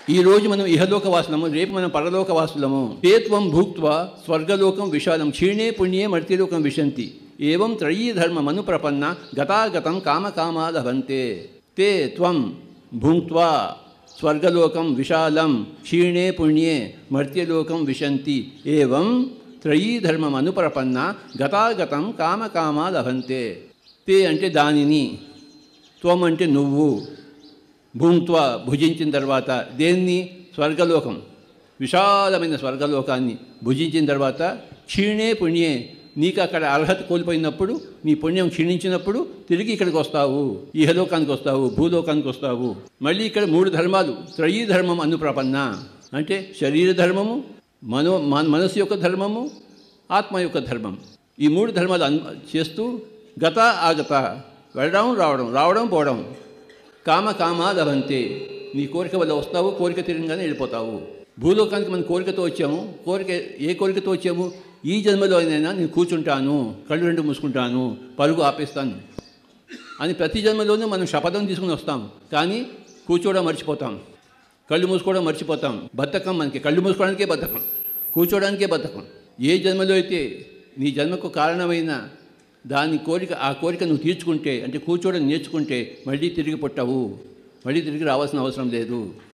ఈరోజు మనం ఇహలోక వాసులము, రేపు మనం పరలోక వాసులము. తేత్వం భూక్త్వా స్వర్గలోకం విశాలం క్షీణే పుణ్యే మర్త్యలోకం విశంతి ఏవం త్రయీ ధర్మమను ప్రపన్న గతాగతం కామకామా లభంతే. తే త్వం భుంక్త్వా స్వర్గలోకం విశాలం క్షీణే పుణ్యే మర్త్యలోకం విశంతి ఏవం త్రయీ ధర్మమను ప్రపన్న గతాగతం కామకామా లభంతే. తే అంటే దానిని, త్వం అంటే నువ్వు, భూంత్వ భుజించిన తర్వాత దేన్ని? స్వర్గలోకం, విశాలమైన స్వర్గలోకాన్ని భుజించిన తర్వాత క్షీణే పుణ్యే, నీకు అక్కడ అర్హత కోల్పోయినప్పుడు, నీ పుణ్యం క్షీణించినప్పుడు తిరిగి ఇక్కడికి వస్తావు, ఇహలోకానికి వస్తావు, భూలోకానికి వస్తావు. మళ్ళీ ఇక్కడ 3 ధర్మాలు, త్రయీ ధర్మం అనుప్రపన్న అంటే శరీర ధర్మము, మనసు యొక్క ధర్మము, ఆత్మ యొక్క ధర్మం. ఈ 3 ధర్మాలు చేస్తూ గత ఆగత, వెళ్ళడం రావడం, రావడం పోవడం, కామకామా లభంతే. నీ కోరిక వల్ల వస్తావు, కోరిక తిరిగిగానే వెళ్ళిపోతావు. భూలోకానికి మనం కోరికతో వచ్చాము. ఏ కోరికతో వచ్చాము? ఈ జన్మలో అయినా నేను కూర్చుంటాను, కళ్ళు 2 మూసుకుంటాను, పరుగు ఆపేస్తాను అని ప్రతి జన్మలోనూ మనం శపథం తీసుకుని వస్తాం. కానీ కూర్చోవడం మర్చిపోతాం, కళ్ళు మూసుకోవడం మర్చిపోతాం. బద్ధకం మనకి, కళ్ళు మూసుకోవడానికే బద్ధకం, కూర్చోవడానికే బద్ధకం. ఏ జన్మలో అయితే నీ జన్మకు కారణమైన ఆ కోరిక నువ్వు తీర్చుకుంటే, అంటే కూర్చోవడం నేర్చుకుంటే మళ్ళీ తిరిగి పుట్టవు, మళ్ళీ తిరిగి రావాల్సిన అవసరం లేదు.